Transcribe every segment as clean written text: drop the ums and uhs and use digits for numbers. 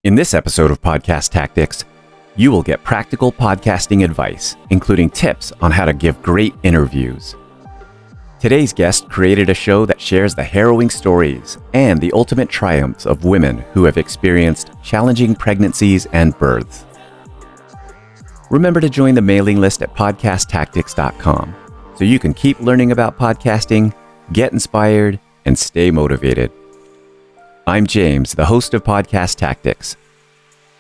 In this episode of Podcast Tactics, you will get practical podcasting advice, including tips on how to give great interviews. Today's guest created a show that shares the harrowing stories and the ultimate triumphs of women who have experienced challenging pregnancies and births. Remember to join the mailing list at podcasttactics.com so you can keep learning about podcasting, get inspired, and stay motivated. I'm James, the host of Podcast Tactics.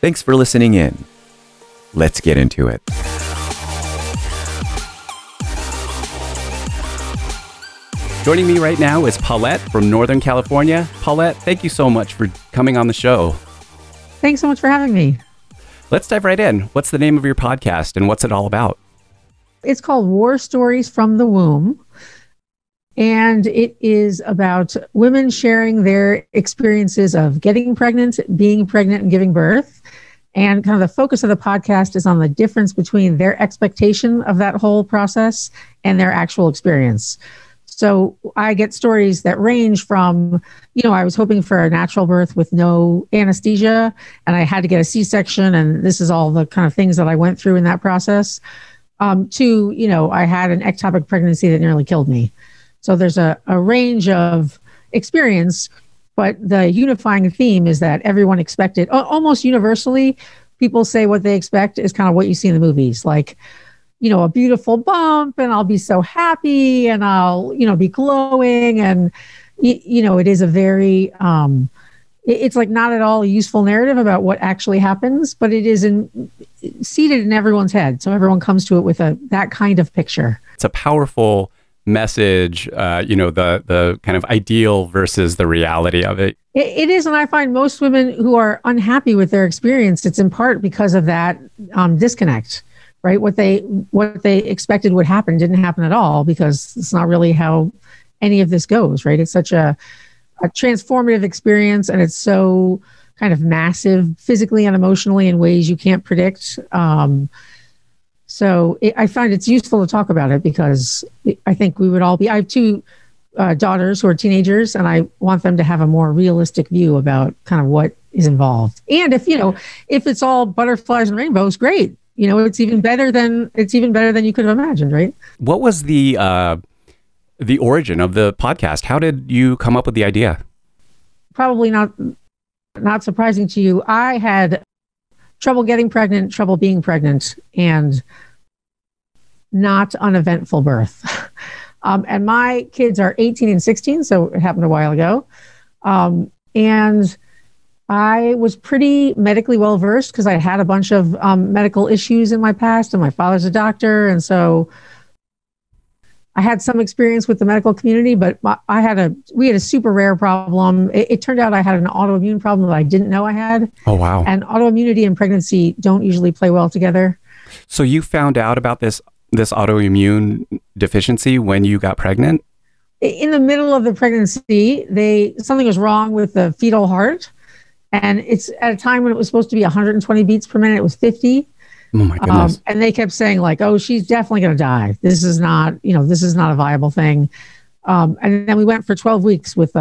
Thanks for listening in. Let's get into it. Joining me right now is Paulette from Northern California. Paulette, thank you so much for coming on the show. Thanks so much for having me. Let's dive right in. What's the name of your podcast and what's it all about? It's called War Stories from the Womb. And it is about women sharing their experiences of getting pregnant, being pregnant, and giving birth. And kind of the focus of the podcast is on the difference between their expectation of that whole process and their actual experience. So I get stories that range from, I was hoping for a natural birth with no anesthesia, and I had to get a C-section, and this is all the kind of things that I went through in that process, to, I had an ectopic pregnancy that nearly killed me. So there's a range of experience, but the unifying theme is that everyone expected, almost universally, people say what they expect is kind of what you see in the movies, like, a beautiful bump, and I'll be so happy, and I'll, be glowing. And, it is a very, it's like not at all a useful narrative about what actually happens, but it is seated in everyone's head. So everyone comes to it with that kind of picture. It's a powerful message, the kind of ideal versus the reality of it. It is. And I find most women who are unhappy with their experience, it's in part because of that disconnect, right? What they expected would happen didn't happen at all, because it's not really how any of this goes, right? It's such a transformative experience, and it's so kind of massive physically and emotionally in ways you can't predict. So I find it's useful to talk about it, because I think we would all I have two daughters who are teenagers, and I want them to have a more realistic view about kind of what is involved. And if it's all butterflies and rainbows, great. It's even better than you could have imagined, right? What was the origin of the podcast? How did you come up with the idea? Probably not surprising to you. I had trouble getting pregnant, trouble being pregnant, and not uneventful birth. And my kids are 18 and 16, so it happened a while ago. And I was pretty medically well-versed because I had a bunch of medical issues in my past, and my father's a doctor. And so I had some experience with the medical community, but we had a super rare problem. It turned out I had an autoimmune problem that I didn't know I had. Oh, wow. And autoimmunity and pregnancy don't usually play well together. So you found out about this autoimmune deficiency when you got pregnant? In the middle of the pregnancy, something was wrong with the fetal heart. And it's at a time when it was supposed to be 120 beats per minute. It was 50. Oh my goodness. And they kept saying like, oh, she's definitely going to die. This is not a viable thing. And then we went for 12 weeks with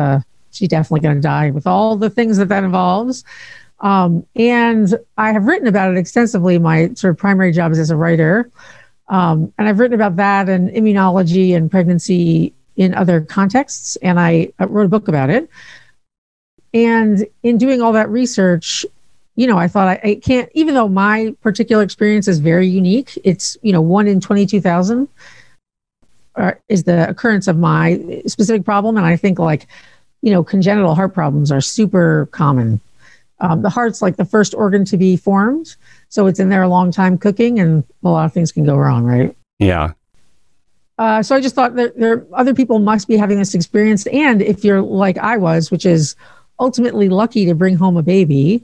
she's definitely going to die, with all the things that involves. And I have written about it extensively. My sort of primary job is as a writer. And I've written about that and immunology and pregnancy in other contexts. And I wrote a book about it. And in doing all that research, I thought I can't, even though my particular experience is very unique, it's, 1 in 22,000 is the occurrence of my specific problem. And I think congenital heart problems are super common. The heart's like the first organ to be formed. So it's in there a long time cooking, and a lot of things can go wrong, right? Yeah. So I just thought there other people must be having this experience. And if you're like I was, which is ultimately lucky to bring home a baby,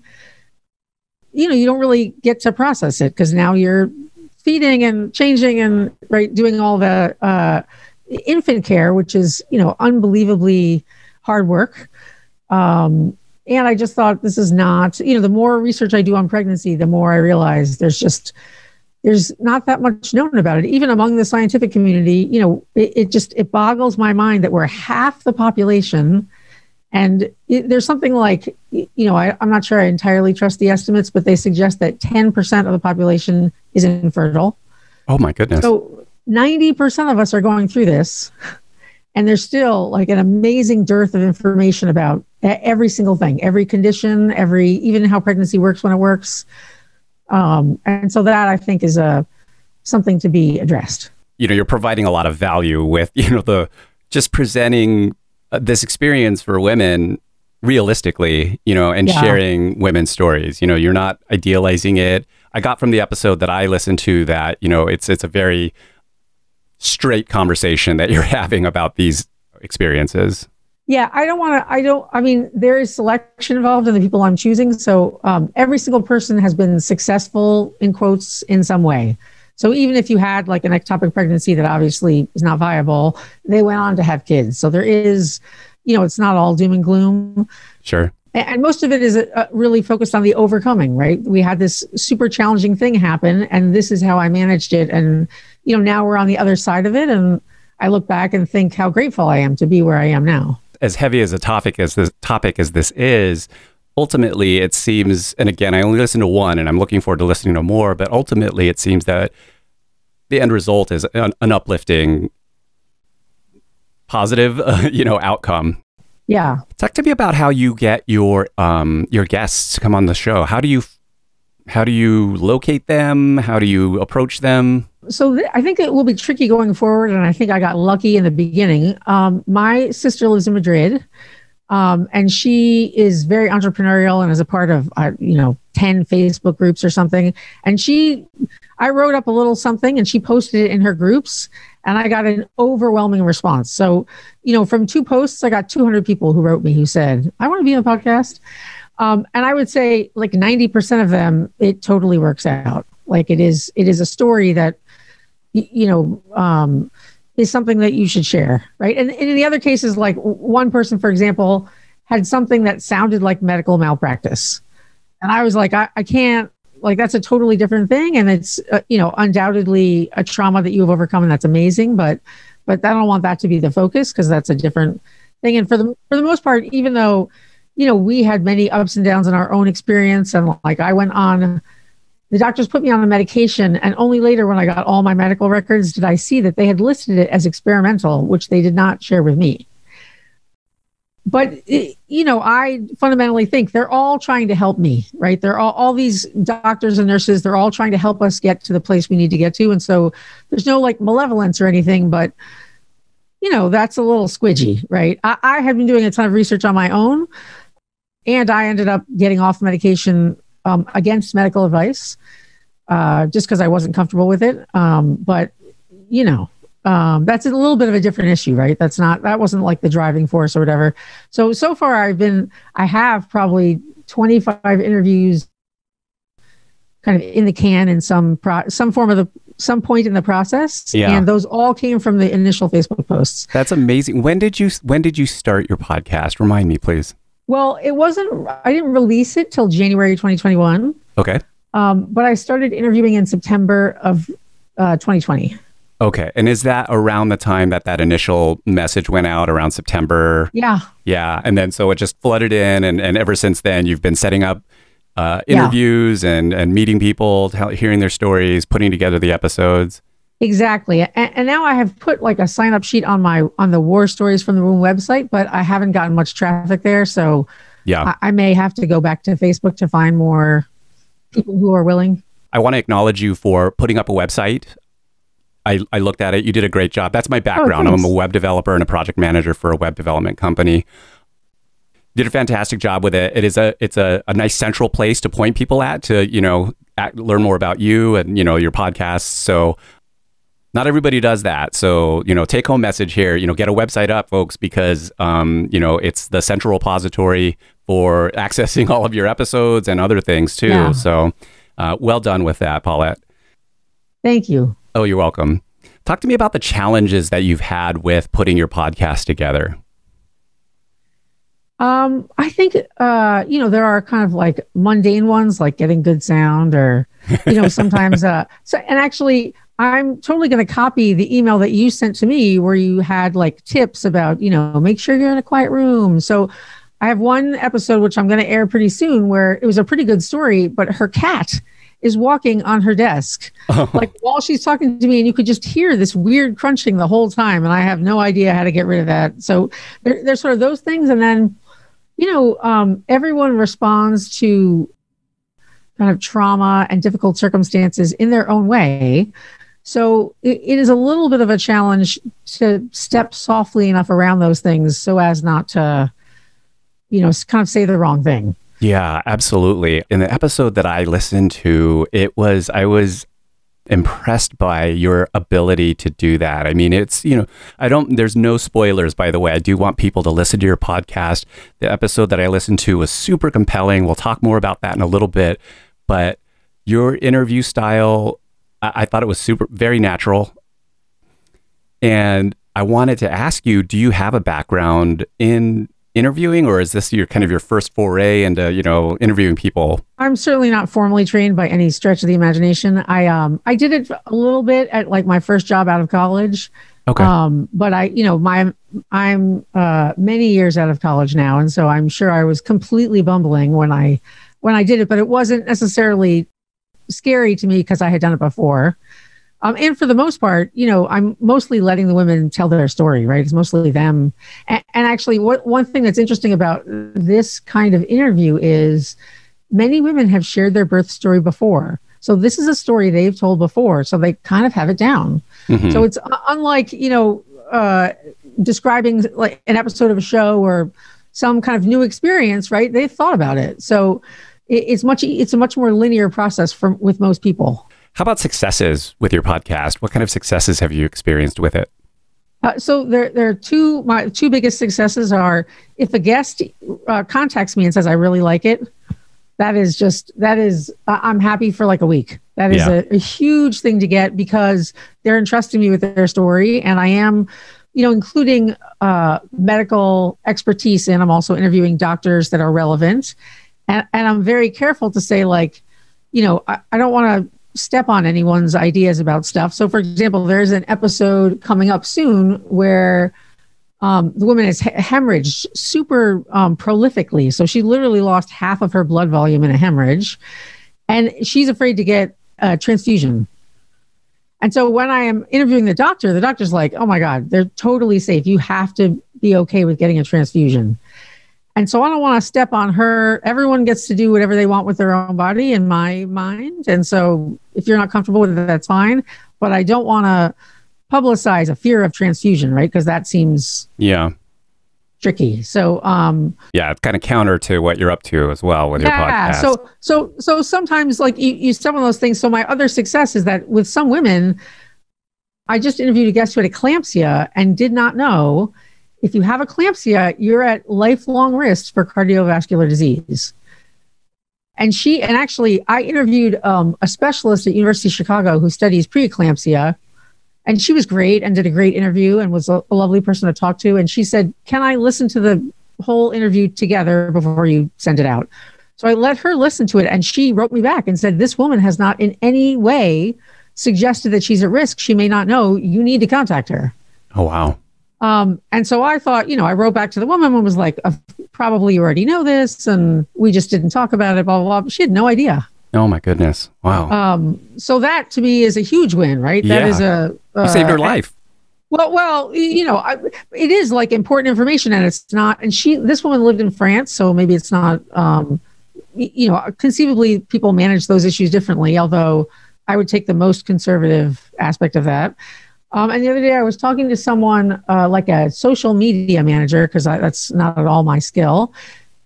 you don't really get to process it, because now you're feeding and changing and doing all the infant care, which is, unbelievably hard work. And I just thought, this is not, the more research I do on pregnancy, the more I realize there's not that much known about it. Even among the scientific community, it boggles my mind that we're half the population And there's something like, I'm not sure I entirely trust the estimates, but they suggest that 10% of the population is infertile. Oh my goodness. So 90% of us are going through this. And there's still like an amazing dearth of information about every single thing, every condition, even how pregnancy works when it works. And so that I think is something to be addressed. You're providing a lot of value with, just presenting this experience for women realistically, and sharing women's stories. You're not idealizing it. I got from the episode that I listened to that, it's a very straight conversation that you're having about these experiences. Yeah, I mean, there is selection involved in the people I'm choosing. So every single person has been successful, in quotes, in some way. So even if you had like an ectopic pregnancy that obviously is not viable, they went on to have kids. So there is, it's not all doom and gloom. Sure. And most of it is really focused on the overcoming, right? We had this super challenging thing happen, and this is how I managed it. And, now we're on the other side of it. And I look back and think how grateful I am to be where I am now. As heavy as a topic as this is, ultimately it seems, and again, I only listened to one and I'm looking forward to listening to more, but ultimately it seems that the end result is an uplifting, positive, outcome. Yeah. Talk to me about how you get your guests to come on the show. How do you locate them? How do you approach them? So I think it will be tricky going forward. And I think I got lucky in the beginning. My sister lives in Madrid, and she is very entrepreneurial and is a part of, 10 Facebook groups or something. And I wrote up a little something and she posted it in her groups, and I got an overwhelming response. So, from 2 posts, I got 200 people who wrote me who said, I want to be on the podcast. And I would say like 90% of them, it totally works out. Like it is a story that, is something that you should share. Right. And in the other cases, like one person, for example, had something that sounded like medical malpractice. And I was like, I can't, like, that's a totally different thing. And it's, undoubtedly a trauma that you have overcome. And that's amazing. But I don't want that to be the focus, because that's a different thing. And for the most part, even though, we had many ups and downs in our own experience, and like the doctors put me on a medication, and only later when I got all my medical records did I see that they had listed it as experimental, which they did not share with me. But, I fundamentally think they're all trying to help me, right? They're all these doctors and nurses, they're all trying to help us get to the place we need to get to. And so there's no like malevolence or anything, but, that's a little squidgy, right? I had been doing a ton of research on my own, and I ended up getting off medication against medical advice, just because I wasn't comfortable with it. But, that's a little bit of a different issue, right? That wasn't like the driving force or whatever. So far I have probably 25 interviews kind of in the can in some point in the process. Yeah. And those all came from the initial Facebook posts. That's amazing. When did you start your podcast? Remind me, please. Well, I didn't release it till January 2021. Okay. But I started interviewing in September of 2020. Okay. And is that around the time that initial message went out, around September? Yeah. Yeah. And then so it just flooded in, and ever since then you've been setting up interviews and meeting people, hearing their stories, putting together the episodes. Exactly. And now I have put like a sign up sheet on the War Stories from the Womb website, but I haven't gotten much traffic there. So yeah, I may have to go back to Facebook to find more people who are willing. I want to acknowledge you for putting up a website. I looked at it. You did a great job. That's my background. I'm a web developer and a project manager for a web development company. Did a fantastic job with it. It's a nice central place to point people at to, learn more about you and, your podcasts. So not everybody does that. So, take home message here, get a website up, folks, because, it's the central repository for accessing all of your episodes and other things too. Yeah. So well done with that, Paulette. Thank you. Oh, you're welcome. Talk to me about the challenges that you've had with putting your podcast together. I think, there are kind of like mundane ones, like getting good sound or, sometimes, and actually I'm totally going to copy the email that you sent to me where you had like tips about, make sure you're in a quiet room. So I have one episode, which I'm going to air pretty soon, where it was a pretty good story, but her cat is walking on her desk, like while she's talking to me, and you could just hear this weird crunching the whole time. And I have no idea how to get rid of that. So there's sort of those things. And then, everyone responds to kind of trauma and difficult circumstances in their own way. So it is a little bit of a challenge to step softly enough around those things so as not to, kind of say the wrong thing. Yeah, absolutely. In the episode that I listened to, I was impressed by your ability to do that. I mean, there's no spoilers, by the way. I do want people to listen to your podcast. The episode that I listened to was super compelling. We'll talk more about that in a little bit, but your interview style, I thought it was very natural. And I wanted to ask you, do you have a background in interviewing, or is this your first foray into, interviewing people? I'm certainly not formally trained by any stretch of the imagination. I did it a little bit at like my first job out of college. Okay. But I'm many years out of college now. And so I'm sure I was completely bumbling when I did it, but it wasn't necessarily scary to me because I had done it before. And for the most part, I'm mostly letting the women tell their story, right? It's mostly them. And actually, one thing that's interesting about this kind of interview is many women have shared their birth story before. So this is a story they've told before. So they kind of have it down. Mm-hmm. So it's unlike, describing like an episode of a show or some kind of new experience, right? They've thought about it. So it's a much more linear process with most people. How about successes with your podcast? What kind of successes have you experienced with it? So there are my two biggest successes are if a guest contacts me and says, I really like it. I'm happy for like a week. That is a huge thing to get because they're entrusting me with their story. And I am, including medical expertise. And I'm also interviewing doctors that are relevant. And I'm very careful to say like, I don't want to step on anyone's ideas about stuff. So for example, there's an episode coming up soon where the woman is hemorrhaged super prolifically. So she literally lost half of her blood volume in a hemorrhage and she's afraid to get a transfusion. And so when I am interviewing the doctor's like, oh my God, they're totally safe. You have to be okay with getting a transfusion. And so I don't want to step on her. Everyone gets to do whatever they want with their own body in my mind. And so if you're not comfortable with it, that's fine. But I don't want to publicize a fear of transfusion, right? Because that seems tricky. So it's kind of counter to what you're up to as well with your podcast. So sometimes like you some of those things. So my other success is that with some women, I just interviewed a guest who had eclampsia and did not know if you have eclampsia, you're at lifelong risk for cardiovascular disease. And actually, I interviewed a specialist at University of Chicago who studies preeclampsia, and she was great and did a great interview and was a lovely person to talk to. And she said, can I listen to the whole interview together before you send it out? So I let her listen to it, and she wrote me back and said, this woman has not in any way suggested that she's at risk. She may not know. You need to contact her. Oh, wow. And so I thought, I wrote back to the woman and was like, probably you already know this. And we just didn't talk about it, blah, blah, blah. She had no idea. Oh my goodness. Wow. So that to me is a huge win, right? Yeah. That is you saved her life. Well, it is like important information and it's not, and this woman lived in France, so maybe it's not, conceivably people manage those issues differently, although I would take the most conservative aspect of that. And the other day I was talking to someone like a social media manager, because that's not at all my skill.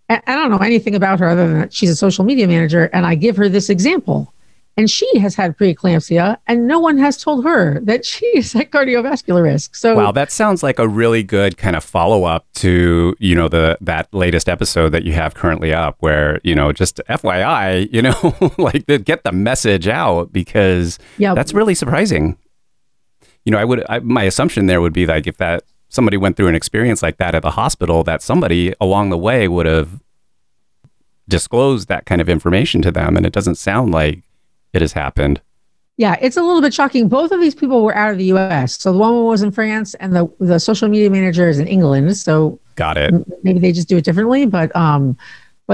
And I don't know anything about her other than that she's a social media manager. And I give her this example. And she has had preeclampsia, and no one has told her that she is at cardiovascular risk. So, wow, that sounds like a really good kind of follow-up to, that latest episode that you have currently up where, just FYI, like get the message out, because that's really surprising. My assumption there would be like if that somebody went through an experience like that at the hospital, that somebody along the way would have disclosed that kind of information to them. And it doesn't sound like it has happened. Yeah, it's a little bit shocking. Both of these people were out of the US. So the one was in France and the social media manager is in England. So Got it. Maybe they just do it differently, but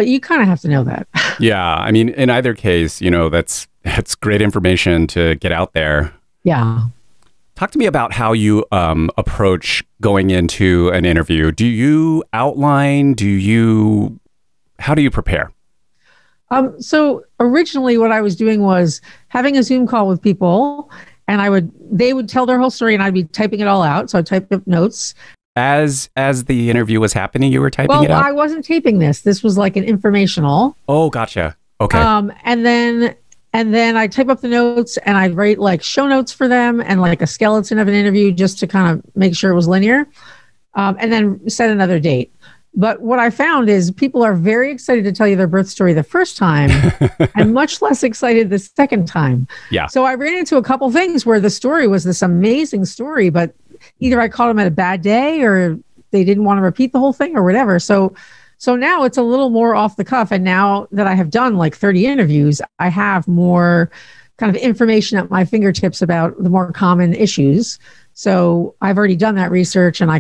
you kind of have to know that. Yeah. I mean, in either case, that's great information to get out there. Yeah. Talk to me about how you approach going into an interview. Do you outline? How do you prepare? So originally what I was doing was having a Zoom call with people, and they would tell their whole story and I'd be typing it all out. So I typed up notes. As the interview was happening, you were typing it out? Well, I wasn't taping this. This was like an informational. Oh, gotcha. Okay. And then I type up the notes and I'd write like show notes for them and like a skeleton of an interview just to kind of make sure it was linear. And then set another date. But what I found is people are very excited to tell you their birth story the first time and much less excited the second time. Yeah. So I ran into a couple things where the story was this amazing story, but either I caught them at a bad day or they didn't want to repeat the whole thing or whatever. So now it's a little more off the cuff. And now that I have done like 30 interviews, I have more kind of information at my fingertips about the more common issues. So I've already done that research and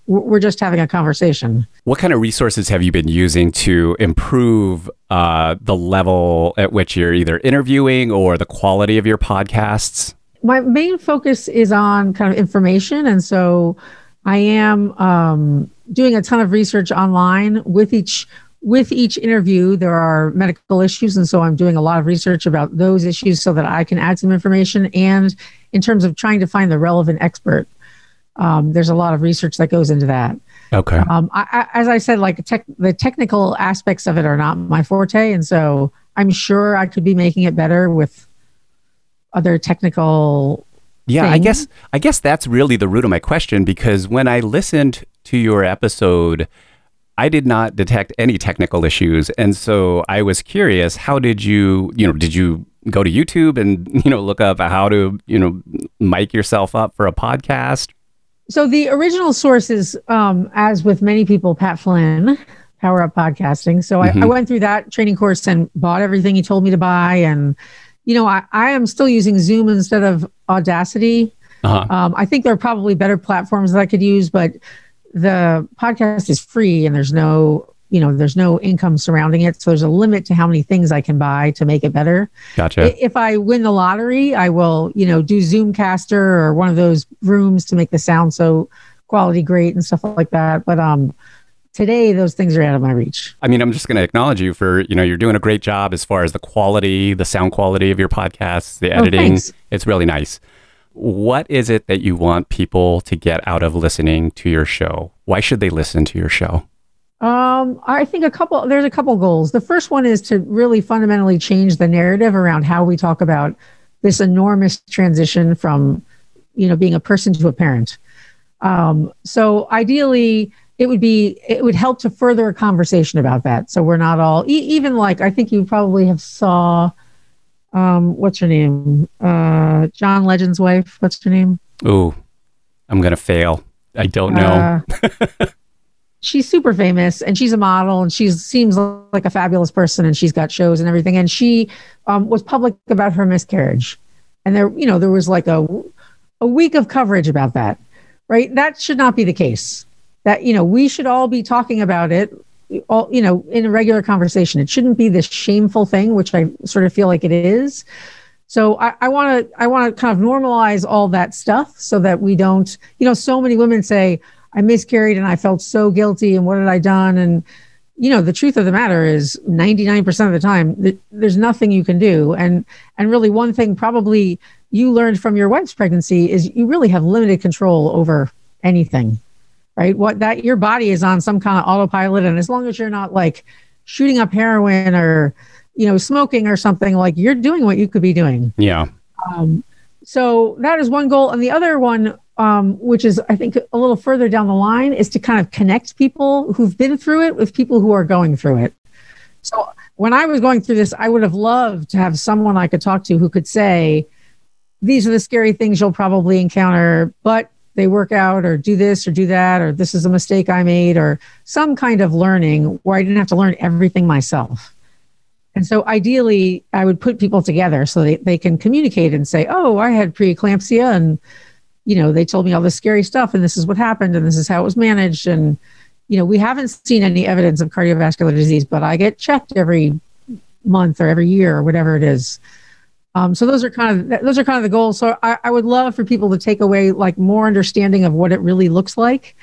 we're just having a conversation. What kind of resources have you been using to improve the level at which you're either interviewing or the quality of your podcasts? My main focus is on kind of information. And so I am doing a ton of research online with each interview. There are medical issues. And so I'm doing a lot of research about those issues so that I can add some information. And in terms of trying to find the relevant expert, there's a lot of research that goes into that. Okay. As I said, like the technical aspects of it are not my forte. And so I'm sure I could be making it better with other technical things. I guess that's really the root of my question, because when I listened to your episode, I did not detect any technical issues. And so I was curious, how did you go to YouTube and, look up how to, mic yourself up for a podcast? So the original source is, as with many people, Pat Flynn, Power Up Podcasting. So I went through that training course and bought everything he told me to buy. And, I am still using Zoom instead of Audacity. I think there are probably better platforms that I could use, but the podcast is free and there's no income surrounding it. So there's a limit to how many things I can buy to make it better. Gotcha. If I win the lottery, I will, do Zoomcaster or one of those rooms to make the sound so quality great and stuff like that. But today, those things are out of my reach. I mean, I'm just going to acknowledge you for, you're doing a great job as far as the quality, the sound quality of your podcasts, the editing. Thanks. It's really nice. What is it that you want people to get out of listening to your show? Why should they listen to your show? I think there's a couple goals. The first one is to really fundamentally change the narrative around how we talk about this enormous transition from, being a person to a parent. So ideally it would help to further a conversation about that. So we're not all, even like, I think you probably have saw, what's her name? John Legend's wife. What's her name? Ooh, I'm going to fail. I don't know. She's super famous and she's a model and she seems like a fabulous person and she's got shows and everything. And she was public about her miscarriage. And there was like a week of coverage about that, right? That should not be the case. That, we should all be talking about it, all, in a regular conversation. It shouldn't be this shameful thing, which I sort of feel like it is. So I want to kind of normalize all that stuff so that we don't, so many women say, I miscarried and I felt so guilty and what had I done? And, the truth of the matter is 99% of the time, there's nothing you can do. And really one thing probably you learned from your wife's pregnancy is you really have limited control over anything, right? Your body is on some kind of autopilot. And as long as you're not like shooting up heroin or, smoking or something, like you're doing what you could be doing. Yeah. So that is one goal. And the other one, which is, I think, a little further down the line, is to kind of connect people who've been through it with people who are going through it. So when I was going through this, I would have loved to have someone I could talk to who could say, these are the scary things you'll probably encounter, but they work out, or do this or do that, or this is a mistake I made, or some kind of learning where I didn't have to learn everything myself. And so ideally, I would put people together so they can communicate and say, oh, I had preeclampsia and, they told me all this scary stuff and this is what happened and this is how it was managed. And, we haven't seen any evidence of cardiovascular disease, but I get checked every month or every year or whatever it is. So those are kind of the goals. So I would love for people to take away like more understanding of what it really looks like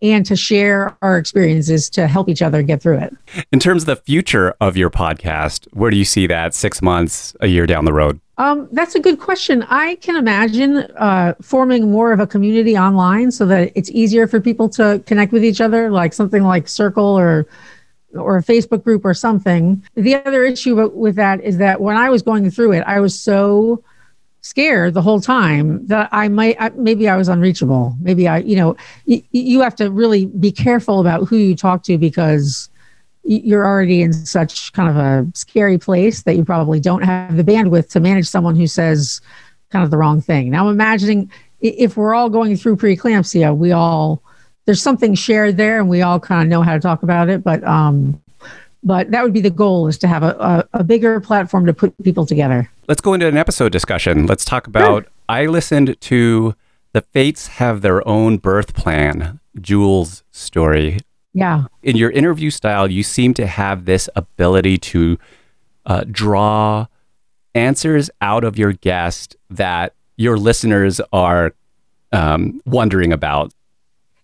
and to share our experiences to help each other get through it. In terms of the future of your podcast, where do you see that 6 months, a year down the road? That's a good question. I can imagine forming more of a community online so that it's easier for people to connect with each other, like something like Circle or a Facebook group or something. The other issue with that is that when I was going through it, I was so scared the whole time that maybe I was unreachable. Maybe you have to really be careful about who you talk to because you're already in such kind of a scary place that you probably don't have the bandwidth to manage someone who says kind of the wrong thing. Now, imagining if we're all going through preeclampsia, there's something shared there and we all kind of know how to talk about it. But that would be the goal, is to have a bigger platform to put people together. Let's go into an episode discussion. Let's talk about, I listened to The Fates Have Their Own Birth Plan, Jules' story. Yeah. In your interview style, you seem to have this ability to draw answers out of your guest that your listeners are wondering about.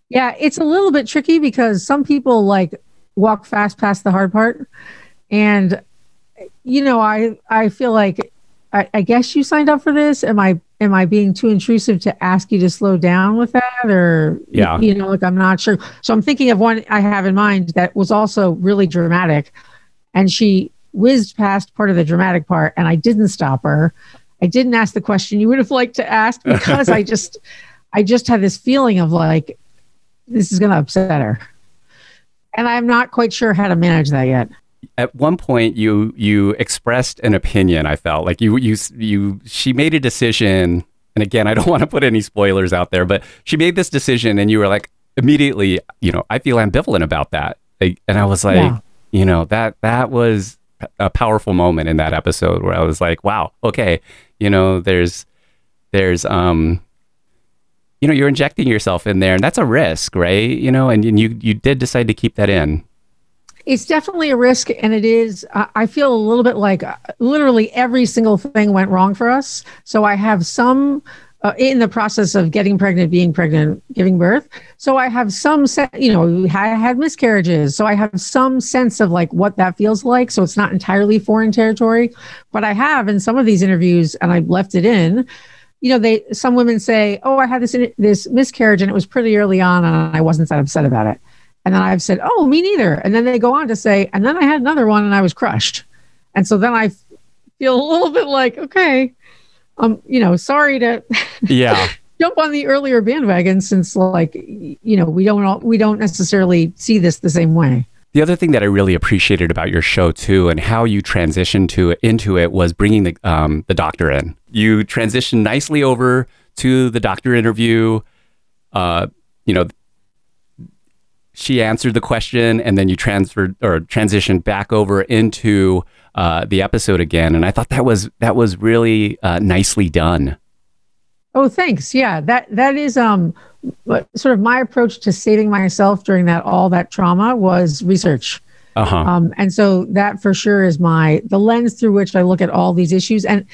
Yeah, it's a little bit tricky because some people like walk fast past the hard part. And, I feel like, I guess you signed up for this. Am I being too intrusive to ask you to slow down with that? Or, yeah, I'm not sure. So I'm thinking of one I have in mind that was also really dramatic. And she whizzed past part of the dramatic part and I didn't stop her. I didn't ask the question you would have liked to ask because I just had this feeling of like, this is going to upset her. And I'm not quite sure how to manage that yet. At one point, you expressed an opinion. I felt like she made a decision, and again, I don't want to put any spoilers out there, but she made this decision, and you were like immediately, I feel ambivalent about that. And I was like, that was a powerful moment in that episode where I was like, wow, okay, there's you're injecting yourself in there, and that's a risk, right? And you did decide to keep that in. It's definitely a risk, and it is. I feel a little bit like literally every single thing went wrong for us. So I have some in the process of getting pregnant, being pregnant, giving birth. So I have some, I had miscarriages. So I have some sense of like what that feels like. So it's not entirely foreign territory, but I have in some of these interviews, and I've left it in. Some women say, oh, I had this miscarriage and it was pretty early on and I wasn't that upset about it. And then I've said, oh, me neither. And then they go on to say, and then I had another one and I was crushed. And so then I feel a little bit like, okay, sorry to jump on the earlier bandwagon since we don't necessarily see this the same way. The other thing that I really appreciated about your show too, and how you transitioned into it was bringing the doctor in. You transitioned nicely over to the doctor interview. She answered the question, and then you transitioned back over into the episode again. And I thought that was really nicely done. Oh, thanks. Yeah, that is sort of my approach to saving myself during all that trauma was research. And so that for sure is the lens through which I look at all these issues. And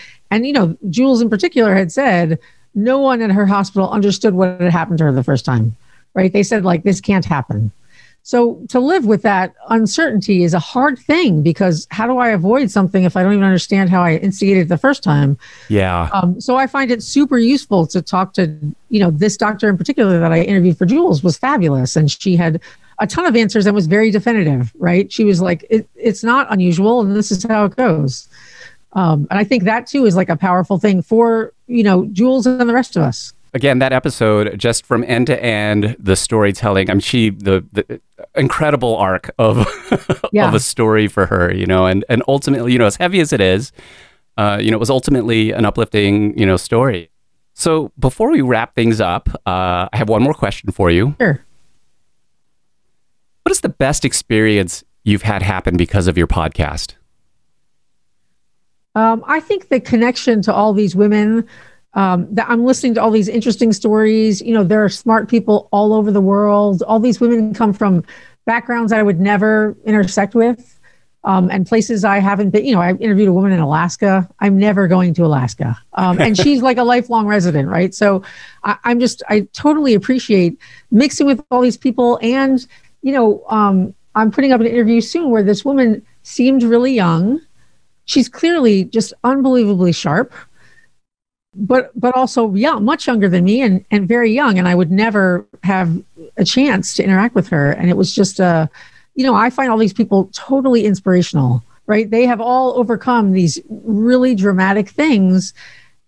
Jules in particular had said no one at her hospital understood what had happened to her the first time, right? They said like, this can't happen. So to live with that uncertainty is a hard thing because how do I avoid something if I don't even understand how I instigated it the first time? Yeah. So I find it super useful to talk to, this doctor in particular that I interviewed for Jules was fabulous. And she had a ton of answers and was very definitive, right? She was like, it's not unusual and this is how it goes. And I think that too is like a powerful thing for, Jules and the rest of us. Again, that episode, just from end to end, the storytelling, the incredible arc of of a story for her, and ultimately, as heavy as it is, it was ultimately an uplifting, story. So before we wrap things up, I have one more question for you. Sure. What is the best experience you've had happen because of your podcast? I think the connection to all these women, that I'm listening to all these interesting stories. There are smart people all over the world. All these women come from backgrounds that I would never intersect with, and places I haven't been. I interviewed a woman in Alaska. I'm never going to Alaska. And she's like a lifelong resident, right? So I totally appreciate mixing with all these people. And, I'm putting up an interview soon where this woman seemed really young. She's clearly just unbelievably sharp, but also much younger than me and very young. And I would never have a chance to interact with her. And it was just, I find all these people totally inspirational, right? They have all overcome these really dramatic things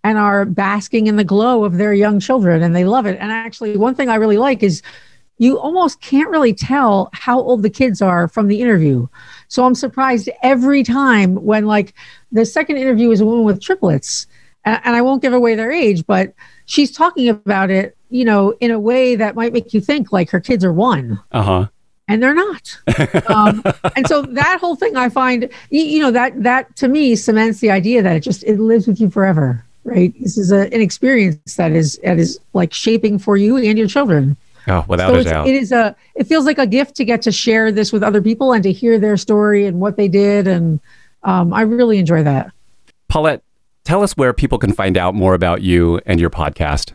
and are basking in the glow of their young children, and they love it. And actually, one thing I really like is you almost can't really tell how old the kids are from the interview. So I'm surprised every time when, like, the second interview is a woman with triplets, and I won't give away their age, but she's talking about it, in a way that might make you think like her kids are one. And they're not. And so that whole thing, I find, that to me cements the idea that it lives with you forever, right? This is an experience that is like shaping for you and your children. Oh, without a doubt. It feels like a gift to get to share this with other people and to hear their story and what they did. And I really enjoy that. Paulette, tell us where people can find out more about you and your podcast.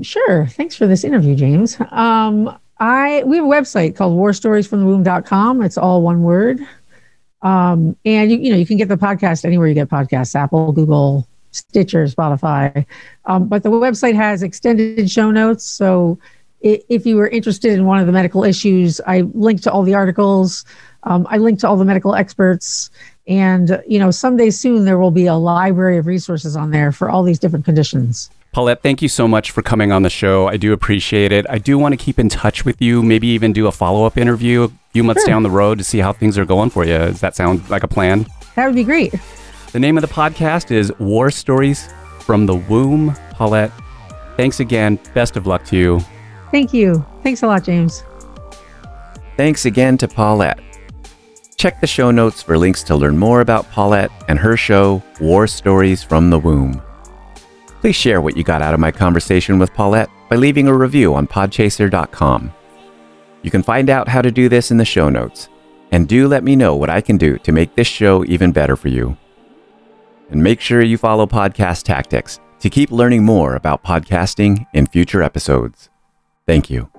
Sure. Thanks for this interview, James. We have a website called warstoriesfromthewomb.com. It's all one word. And you can get the podcast anywhere you get podcasts, Apple, Google, Stitcher, Spotify. But the website has extended show notes. So if you were interested in one of the medical issues, I link to all the articles. I link to all the medical experts. And, someday soon there will be a library of resources on there for all these different conditions. Paulette, thank you so much for coming on the show. I do appreciate it. I do want to keep in touch with you, maybe even do a follow-up interview a few months down the road to see how things are going for you. Does that sound like a plan? That would be great. The name of the podcast is War Stories from the Womb. Paulette, thanks again. Best of luck to you. Thank you. Thanks a lot, James. Thanks again to Paulette. Check the show notes for links to learn more about Paulette and her show, War Stories from the Womb. Please share what you got out of my conversation with Paulette by leaving a review on podchaser.com. You can find out how to do this in the show notes. And do let me know what I can do to make this show even better for you. And make sure you follow Podcast Tactics to keep learning more about podcasting in future episodes. Thank you.